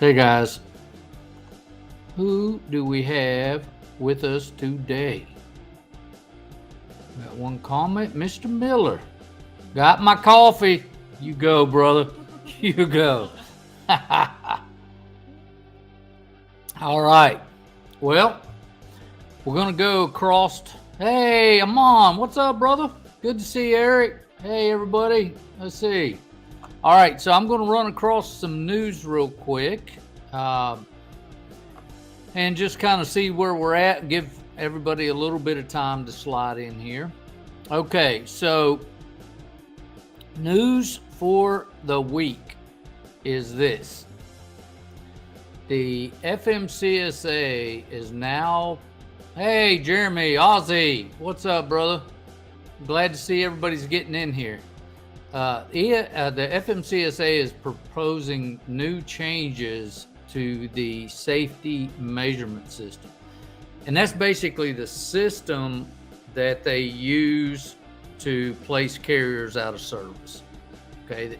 Hey guys, who do we have with us today? Got one comment, Mr. Miller. Got my coffee. You go, brother. You go. All right. Well, we're going to go across. Hey, Amon. What's up, brother? Good to see you, Eric. Hey, everybody. Let's see. All right. So I'm going to run across some news real quick and just kind of see where we're at. Give everybody a little bit of time to slide in here. Okay. So news for the week is this. The FMCSA is now, hey, Jeremy, Ozzy, what's up, brother? Glad to see everybody's getting in here. The FMCSA is proposing new changes to the safety measurement system. And that's basically the system that they use to place carriers out of service. Okay.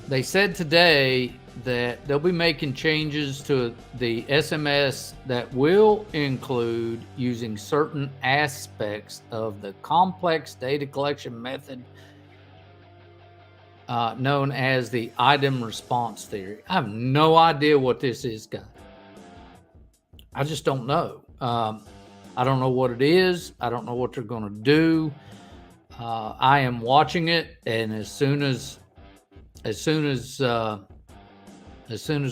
They said today that they'll be making changes to the SMS that will include using certain aspects of the complex data collection method known as the item response theory. I have no idea what this is, guys. I just don't know. I don't know what it is. I don't know what they're going to do. I am watching it, and as soon as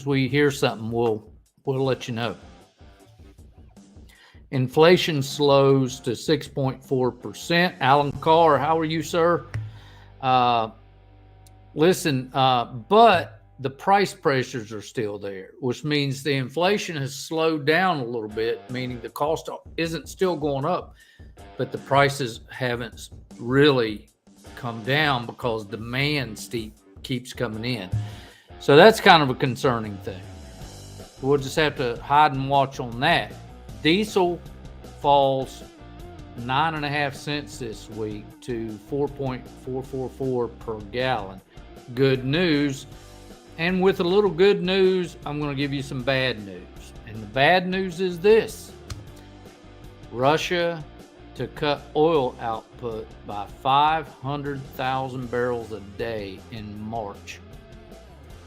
we hear something, we'll let you know. Inflation slows to 6.4%. Alan Carr, how are you, sir? Listen, but the price pressures are still there, which means the inflation has slowed down a little bit, meaning the cost isn't still going up, but the prices haven't really come down because demand keeps coming in. So that's kind of a concerning thing. We'll just have to hide and watch on that. Diesel falls 9.5 cents this week to 4.444 per gallon. Good news. And with a little good news, I'm going to give you some bad news. And the bad news is this. Russia to cut oil output by 500,000 barrels a day in March.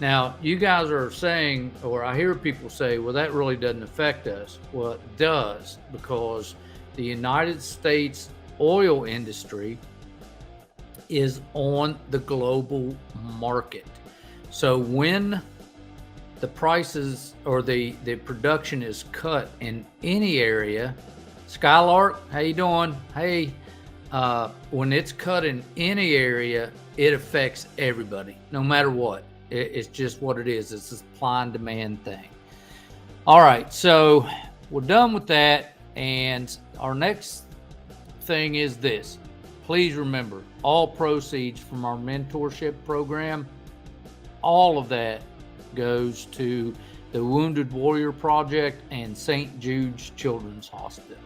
Now, you guys are saying, or I hear people say, well, that really doesn't affect us. Well, it does, because the United States oil industry is on the global market. So when the prices or the production is cut in any area, Skylark, how you doing? Hey, when it's cut in any area, it affects everybody, no matter what. It's just what it is. It's a supply and demand thing. All right, so we're done with that. And our next thing is this. Please remember, all proceeds from our mentorship program, all of that goes to the Wounded Warrior Project and St. Jude's Children's Hospital.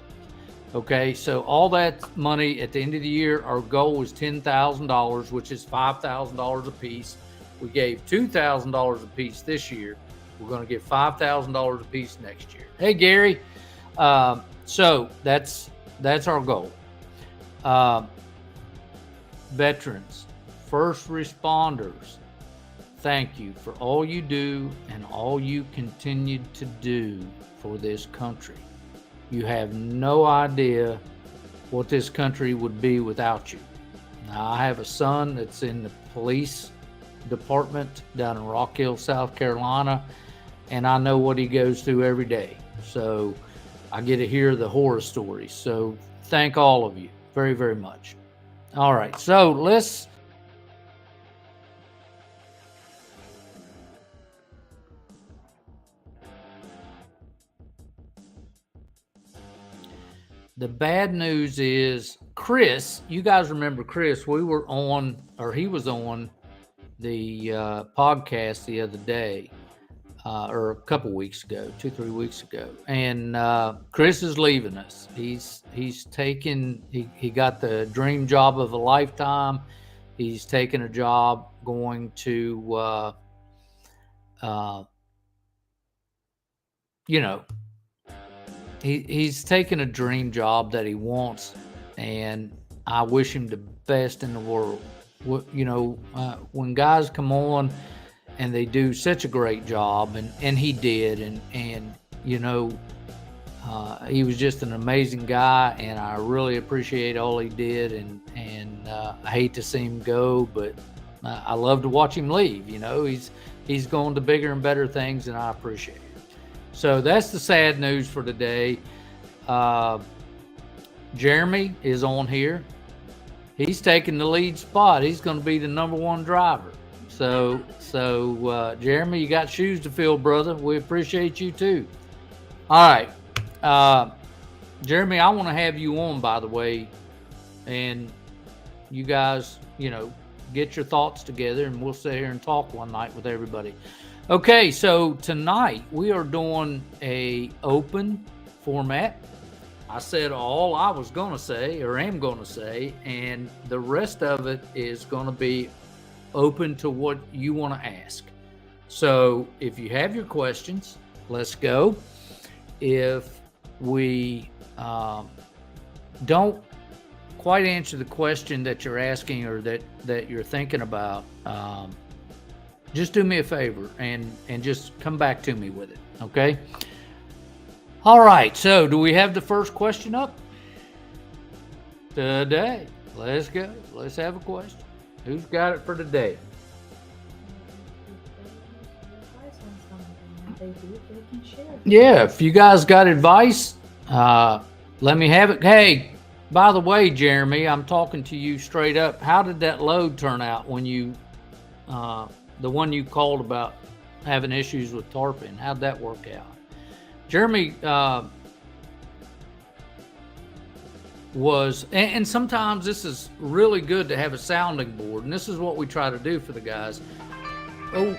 Okay, so all that money at the end of the year, our goal is $10,000, which is $5,000 a piece. We gave $2,000 a piece this year. We're going to give $5,000 a piece next year. Hey, Gary. So that's our goal. Veterans, first responders, thank you for all you do and all you continue to do for this country. You have no idea what this country would be without you. Now, I have a son that's in the police department down in Rock Hill, South Carolina, and I know what he goes through every day. So I get to hear the horror stories. So thank all of you very, very much. All right, so let's the bad news is Chris. You guys remember Chris? We were on, or he was on the podcast the other day, or a couple weeks ago, 2-3 weeks ago. And Chris is leaving us. He's taken, he got the dream job of a lifetime. He's taken a job going to you know, he's taken a dream job that he wants, and I wish him the best in the world. When guys come on and they do such a great job, and he did, and he was just an amazing guy, and I really appreciate all he did, and I hate to see him go, but I love to watch him leave. He's going to bigger and better things, and I appreciate it. So that's the sad news for today. Jeremy is on here. He's taking the lead spot. He's going to be the number one driver. So Jeremy, you got shoes to fill, brother. We appreciate you too. All right. Jeremy, I want to have you on, by the way, and you guys, get your thoughts together, and we'll sit here and talk one night with everybody. Okay, so tonight we are doing a open format. I said all I was going to say, or am going to say, and the rest of it is going to be open to what you want to ask. So if you have your questions, let's go. If we don't quite answer the question that you're asking or that you're thinking about, just do me a favor and just come back to me with it, okay? All right, so do we have the first question up? Today. Let's go. Let's have a question. Who's got it for today? Yeah, if you guys got advice, let me have it. Hey, by the way, Jeremy, I'm talking to you straight up. How did that load turn out when you, the one you called about having issues with tarping? How'd that work out? Jeremy and sometimes this is really good to have a sounding board, and this is what we try to do for the guys. Oh,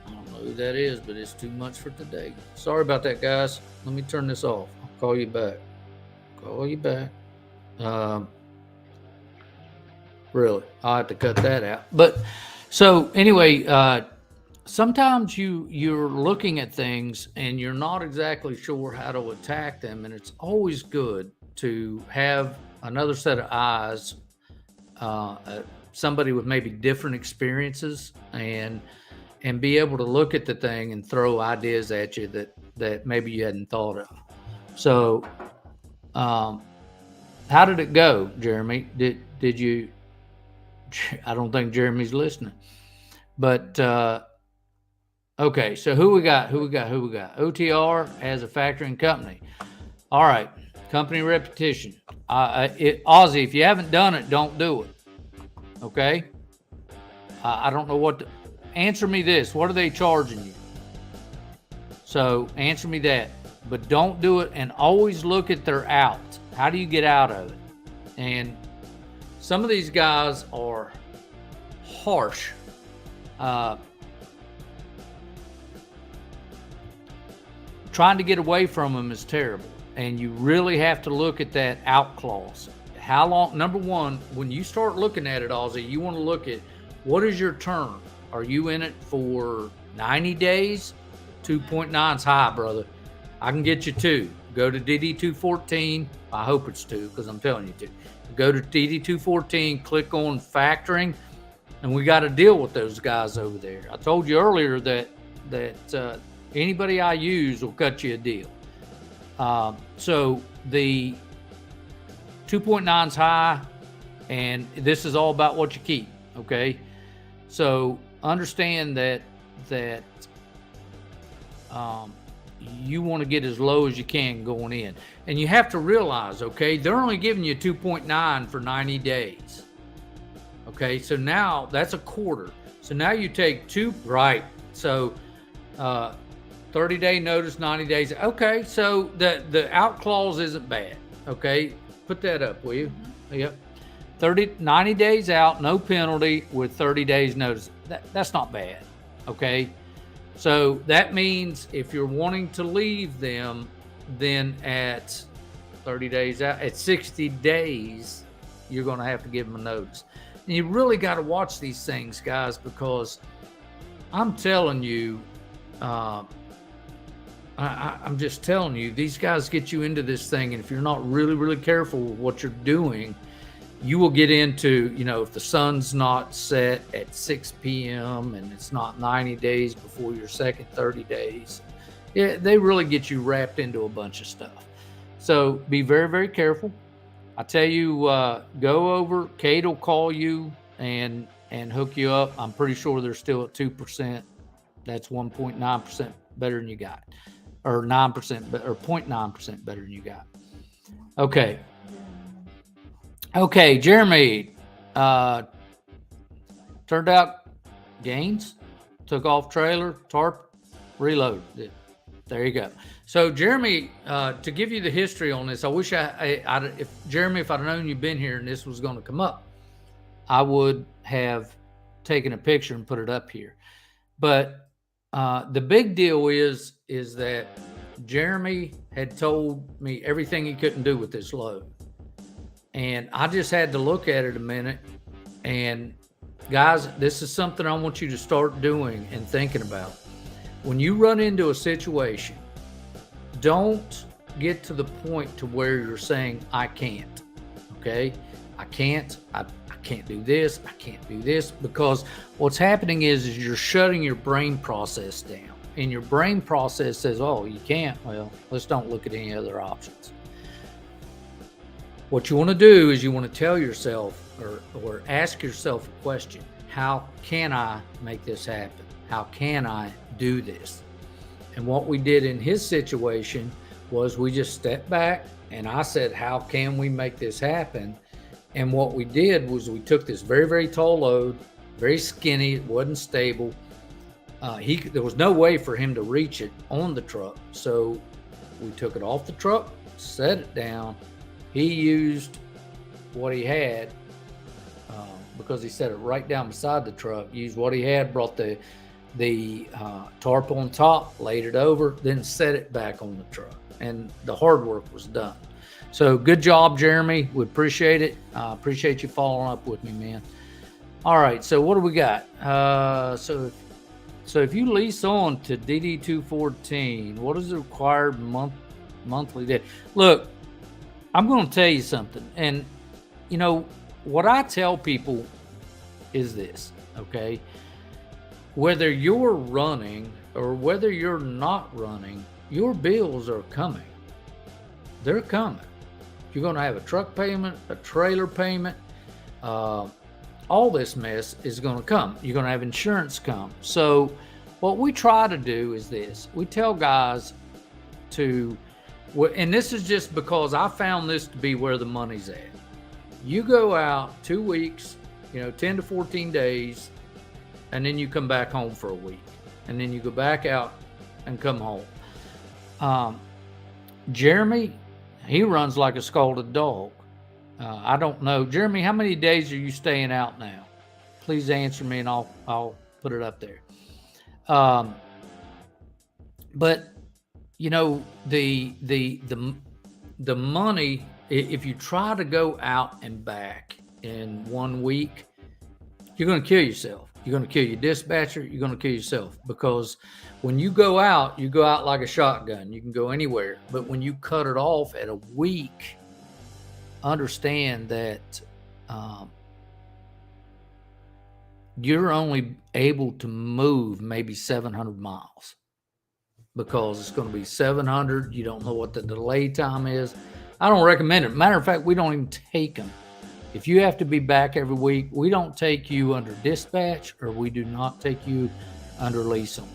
I don't know who that is, but it's too much for today. Sorry about that, guys. Let me turn this off. I'll call you back. Really, I'll have to cut that out. But so anyway, sometimes you're looking at things and you're not exactly sure how to attack them, and it's always good to have another set of eyes, somebody with maybe different experiences, and be able to look at the thing and throw ideas at you that maybe you hadn't thought of. So how did it go, Jeremy? Did you? I don't think Jeremy's listening, but okay. So who we got? OTR as a factoring company. All right, company repetition. Ozzy, if you haven't done it, don't do it. Okay. I don't know what. Answer me this: what are they charging you? So answer me that. But don't do it, and always look at their outs. How do you get out of it? And some of these guys are harsh. Trying to get away from them is terrible, and you really have to look at that out clause. How long? Number one, when you start looking at it, Ozzy, you want to look at what is your term. Are you in it for 90 days? 2.9's high, brother. I can get you 2. Go to DD214. I hope it's 2 because I'm telling you to. Go to DD214, click on factoring, and we got to deal with those guys over there. I told you earlier that anybody I use will cut you a deal. So the 2.9's high, and this is all about what you keep, okay? So understand that you want to get as low as you can going in. And you have to realize, okay, they're only giving you 2.9 for 90 days. Okay, so now that's a quarter. So now you take 2, right? So 30-day notice, 90 days. Okay, so the out clause isn't bad. Okay, put that up, will you? Yep. 90 days out, no penalty with 30 days notice. That's not bad. Okay. So that means if you're wanting to leave them, then at 30 days out, at 60 days, you're going to have to give them a notice. And you really got to watch these things, guys, because I'm telling you, I'm just telling you, these guys get you into this thing, and if you're not really, really careful with what you're doing, you will get into, if the sun's not set at 6 p.m. and it's not 90 days before your second 30 days, they really get you wrapped into a bunch of stuff. So be very, very careful. I tell you, go over. Kate will call you and hook you up. I'm pretty sure they're still at 2%. That's 1.9% better than you got, or 9%, or 0.9% better than you got. Okay. Okay, Jeremy, turned out gains, took off trailer, tarp, reload. There you go. So Jeremy, to give you the history on this, I wish if Jeremy, if I'd known you'd been here and this was going to come up, I would have taken a picture and put it up here. But the big deal is that Jeremy had told me everything he couldn't do with this load. And I just had to look at it a minute. And guys, this is something I want you to start doing and thinking about. When you run into a situation, don't get to the point to where you're saying, I can't, okay? I can't do this, I can't do this, because what's happening is you're shutting your brain process down. And your brain process says, oh, you can't, well, let's don't look at any other options. What you want to do is you want to tell yourself or ask yourself a question. How can I make this happen? How can I do this? And what we did in his situation was we just stepped back and I said, how can we make this happen? And what we did was we took this very, very tall load, very skinny, it wasn't stable. There was no way for him to reach it on the truck. So we took it off the truck, set it down. He used what he had because he set it right down beside the truck, used what he had, brought the tarp on top, laid it over, then set it back on the truck. And the hard work was done. So good job, Jeremy. We appreciate it. Appreciate you following up with me, man. All right, so what do we got? So if you lease on to DD214, what is the required monthly debt? Look, I'm going to tell you something. And, what I tell people is this, okay? Whether you're running or whether you're not running, your bills are coming. They're coming. You're going to have a truck payment, a trailer payment. All this mess is going to come. You're going to have insurance come. So what we try to do is this. We tell guys to, and this is just because I found this to be where the money's at. You go out 2 weeks, 10 to 14 days, and then you come back home for a week. And then you go back out and come home. Jeremy, he runs like a scalded dog. I don't know. Jeremy, how many days are you staying out now? Please answer me and I'll put it up there. But the money, if you try to go out and back in 1 week, you're going to kill yourself. You're going to kill your dispatcher. You're going to kill yourself, because when you go out like a shotgun. You can go anywhere. But when you cut it off at a week, understand that you're only able to move maybe 700 miles, because it's going to be 700. You don't know what the delay time is. I don't recommend it. Matter of fact, we don't even take them. If you have to be back every week, we don't take you under dispatch, or we do not take you under leasing.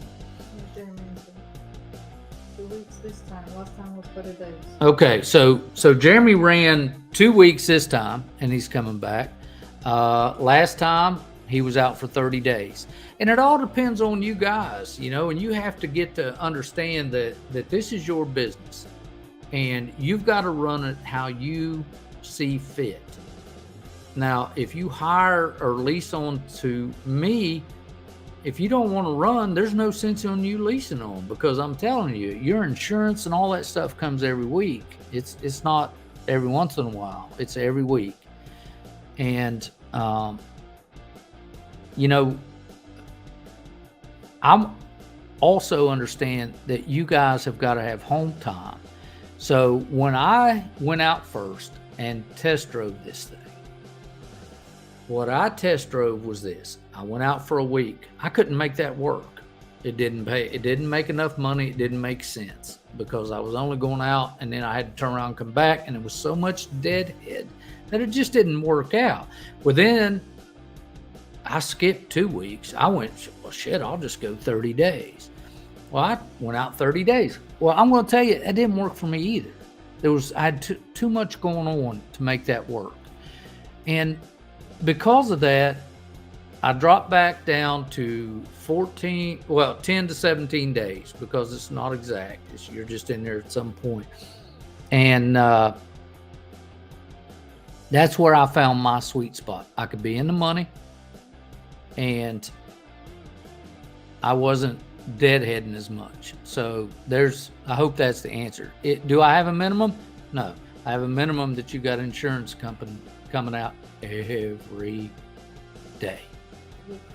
2 weeks this time. Last time was 30 days. Okay, so Jeremy ran 2 weeks this time, and he's coming back. Last time he was out for 30 days, and it all depends on you guys, and you have to get to understand that this is your business, and you've got to run it how you see fit. Now, if you hire or lease on to me, if you don't want to run, there's no sense in you leasing on, because I'm telling you, your insurance and all that stuff comes every week. It's not every once in a while. It's every week. And, I'm also understand that you guys have got to have home time. So when I went out first and test drove this thing, what I test drove was this. I went out for a week. I couldn't make that work. It didn't pay. It didn't make enough money. It didn't make sense because I was only going out and then I had to turn around and come back, and it was so much deadhead that it just didn't work out. Well, then I skipped 2 weeks. I went, well, shit, I'll just go 30 days. Well, I went out 30 days. Well, I'm going to tell you, it didn't work for me either. I had too much going on to make that work. And because of that, I dropped back down to 10 to 17 days because it's not exact. You're just in there at some point. And that's where I found my sweet spot. I could be in the money and I wasn't deadheading as much. So I hope that's the answer. Do I have a minimum? No. I have a minimum that you got insurance company coming out every day.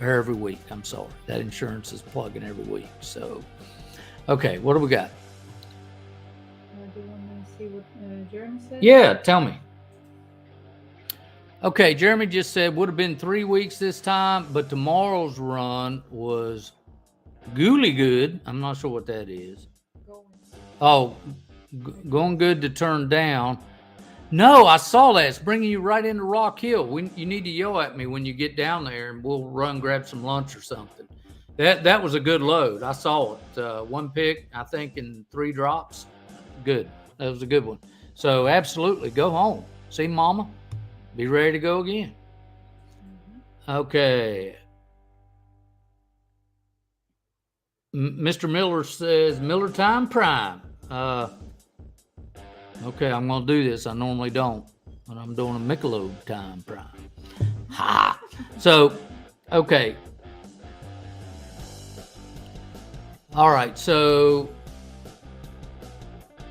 Or every week. I'm sorry. That insurance is plugging every week. So, okay, what do we got? Do you want to see what Jeremy said? Yeah, tell me. Okay, Jeremy just said would have been 3 weeks this time, but tomorrow's run was gooly good. I'm not sure what that is. Going good to turn down. No, I saw that. It's bringing you right into Rock Hill. You need to yell at me when you get down there, and we'll run grab some lunch or something. That was a good load. I saw it. One pick, I think, in 3 drops. Good. That was a good one. So absolutely, go home. See Mama. Be ready to go again. Okay. Mr. Miller says Miller Time Prime. Okay, I'm going to do this. I normally don't, but I'm doing a Michelob Time Prime. Ha! So, okay. All right, so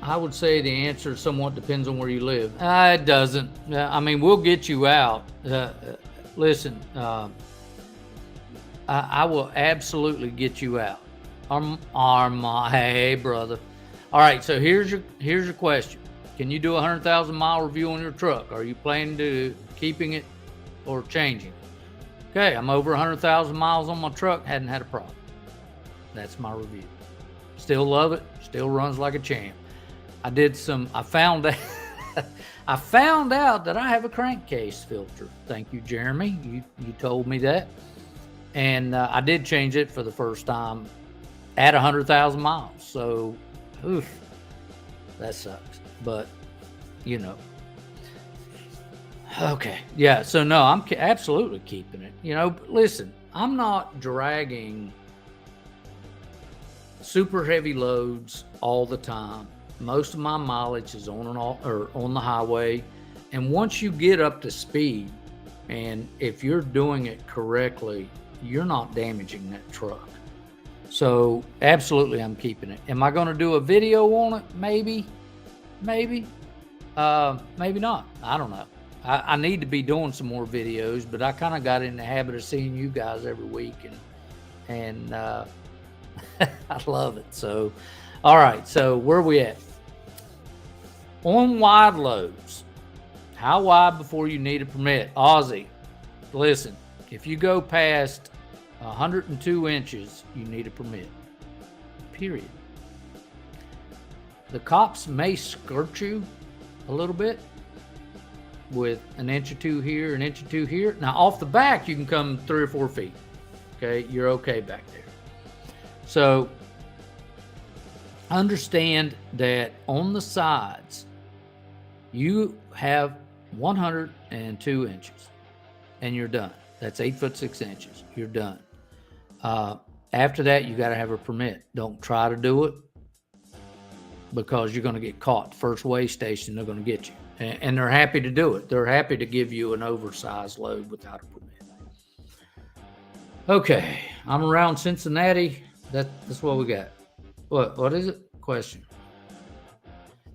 I would say the answer somewhat depends on where you live. It doesn't. I mean, we'll get you out. Listen, I will absolutely get you out. Hey, brother. All right, so here's your question. Can you do a 100,000 mile review on your truck? Are you planning to keeping it or changing? Okay, I'm over 100,000 miles on my truck. Hadn't had a problem. That's my review. Still love it. Still runs like a champ. I found out I found out that I have a crankcase filter. Thank you, Jeremy. You told me that. And I did change it for the first time at 100,000 miles. So, oof, that sucks. But, you know. Okay. Yeah. So, no, I'm absolutely keeping it. You know, listen, I'm not dragging super heavy loads all the time. Most of my mileage is on the highway. And once you get up to speed, and if you're doing it correctly, you're not damaging that truck. So, absolutely, I'm keeping it. Am I going to do a video on it? Maybe. Maybe not. I don't know. I need to be doing some more videos, but I kind of got in the habit of seeing you guys every week, and I love it. So, all right. So where are we at? On wide loads, how wide before you need a permit? Aussie, listen, if you go past 102 inches, you need a permit. Period. The cops may skirt you a little bit with an inch or two here, an inch or two here. Now, off the back, you can come 3 or 4 feet. Okay, you're okay back there. So, understand that on the sides, you have 102 inches, and you're done. That's 8 foot 6 inches. You're done. After that, you got to have a permit. Don't try to do it, because you're going to get caught. First weigh station, they're going to get you. And they're happy to do it. They're happy to give you an oversized load without a permit. Okay, I'm around Cincinnati. That's what we got. What is it? Question.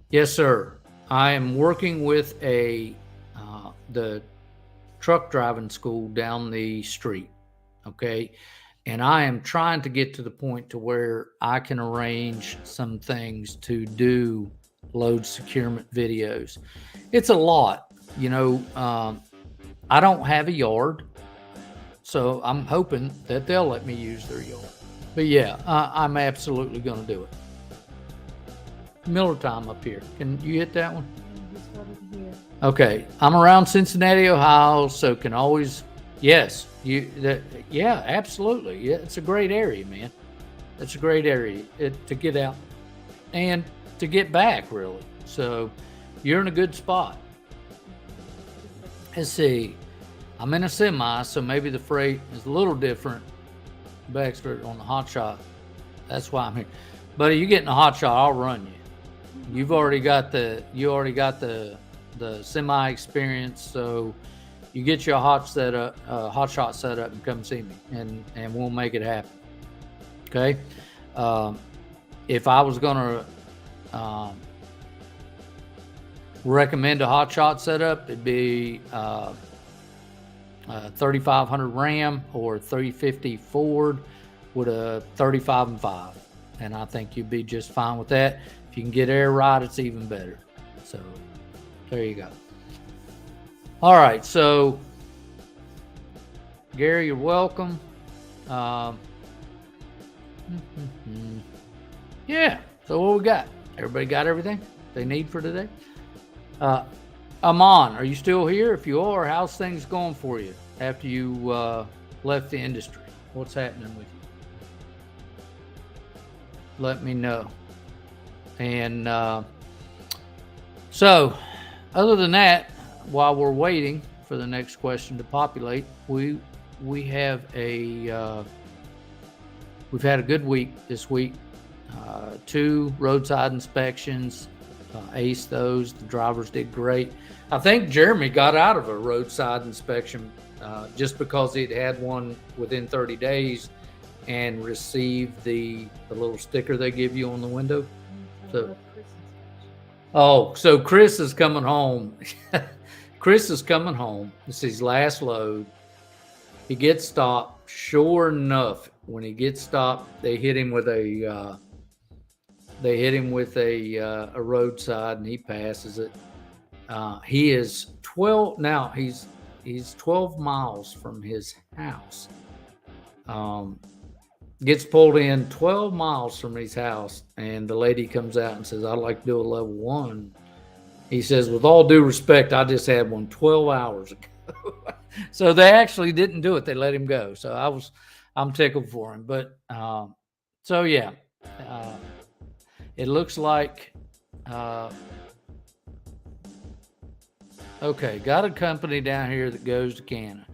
Yes, sir. I am working with the truck driving school down the street. Okay. And I am trying to get to the point to where I can arrange some things to do load securement videos. It's a lot, I don't have a yard, so I'm hoping that they'll let me use their yard. But yeah, I'm absolutely going to do it. Miller time up here. Can you hit that one? He started here. Okay, I'm around Cincinnati, Ohio, so can always. Yes, yeah, absolutely. Yeah, it's a great area, man. It's a great area to get out and to get back, really. So you're in a good spot. Let's see. I'm in a semi, so maybe the freight is a little different. Baxter on the Hotshot. That's why I'm here. Buddy, you get in a Hotshot, I'll run you. You already got the semi experience, so you get your Hotshot set up and come see me, and we'll make it happen. Okay. If I was gonna recommend a Hotshot setup, it'd be 3500 Ram or 350 Ford with a 35 and 5, and I think you'd be just fine with that. If you can get air right, it's even better. So there you go. All right, so Gary, you're welcome. Yeah, so what we got? Everybody got everything they need for today? Amon, are you still here? If you are, how's things going for you after you left the industry? What's happening with you? Let me know. And so, other than that, while we're waiting for the next question to populate, we have we've had a good week this week. 2 roadside inspections. Aced those. The drivers did great. I think Jeremy got out of a roadside inspection just because he'd had one within 30 days and received the little sticker they give you on the window. So Chris is coming home. Chris is coming home. It's his last load. He gets stopped. Sure enough, when he gets stopped, they hit him with a roadside, and he passes it. He is 12 now. He's 12 miles from his house. Gets pulled in 12 miles from his house, and the lady comes out and says, "I'd like to do a level 1." He says, "With all due respect, I just had one 12 hours ago." So they actually didn't do it. They let him go. So I'm tickled for him. But so yeah, it looks like okay, got a company down here that goes to Canada.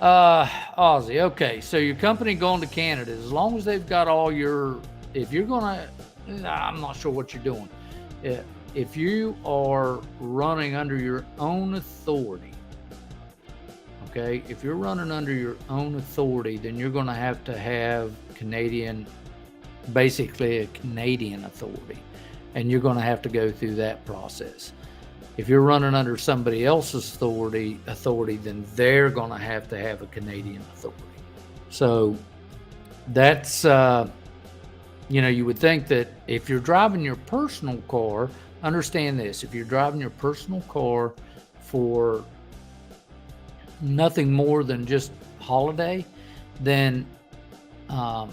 Aussie, okay, so your company going to Canada, as long as they've got all your, if you're gonna, I'm not sure what you're doing. If you are running under your own authority, okay, if you're running under your own authority, then you're gonna have Canadian, basically a Canadian authority, and you're gonna have to go through that process. If you're running under somebody else's authority, then they're going to have a Canadian authority. So that's, you would think that if you're driving your personal car, understand this, if you're driving your personal car for nothing more than just holiday, then all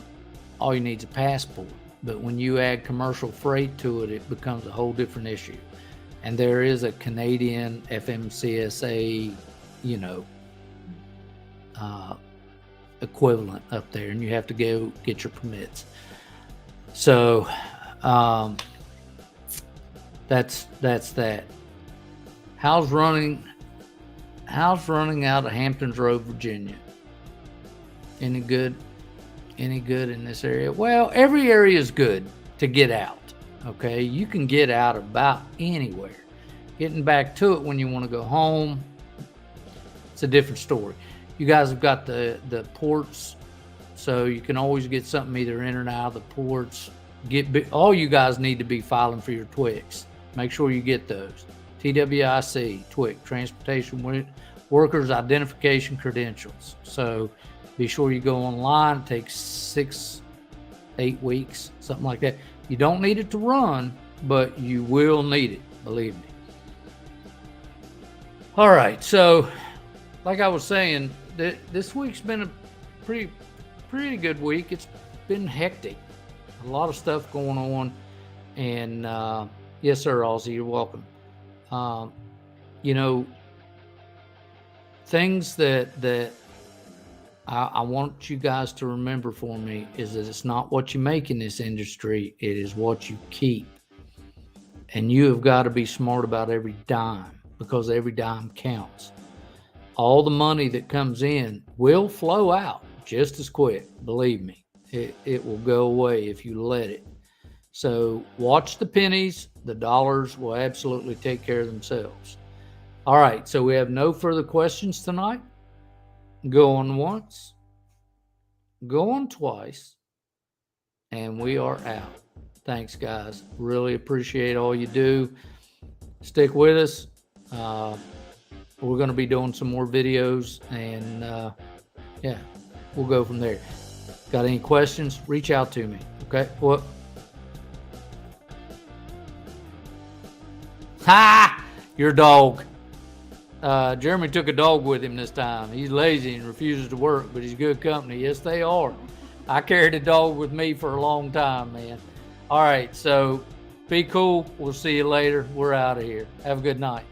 you need is a passport. But when you add commercial freight to it, it becomes a whole different issue. And there is a Canadian FMCSA, equivalent up there, and you have to go get your permits. So that's that. How's running out of Hamptons Road, Virginia? Any good in this area? Well, every area is good to get out. Okay, you can get out about anywhere. Getting back to it when you want to go home, it's a different story. You guys have got the ports, so you can always get something either in or out of the ports. All you guys need to be filing for your TWICs. Make sure you get those. TWIC, TWIC, Transportation Workers Identification Credentials. So Be sure you go online. It takes 6-8 weeks, something like that. You don't need it to run, but you will need it, believe me. All right, so like I was saying, this week's been a pretty good week. It's been hectic, a lot of stuff going on, and yes, sir, Ozzy, you're welcome. You know, things that I want you guys to remember for me is that it's not what you make in this industry, it is what you keep. And you have got to be smart about every dime, because every dime counts. All the money that comes in will flow out just as quick, believe me. It will go away if you let it. So watch the pennies. The dollars will absolutely take care of themselves. All right, so we have no further questions tonight. Going once, going twice, and we are out. Thanks, guys. Really appreciate all you do. Stick with us. We're going to be doing some more videos, and yeah, we'll go from there. Got any questions? Reach out to me. Okay? What? Ha! Your dog. Jeremy took a dog with him this time. He's lazy and refuses to work, but he's good company. Yes, they are. I carried a dog with me for a long time, man. All right, so be cool. We'll see you later. We're out of here. Have a good night.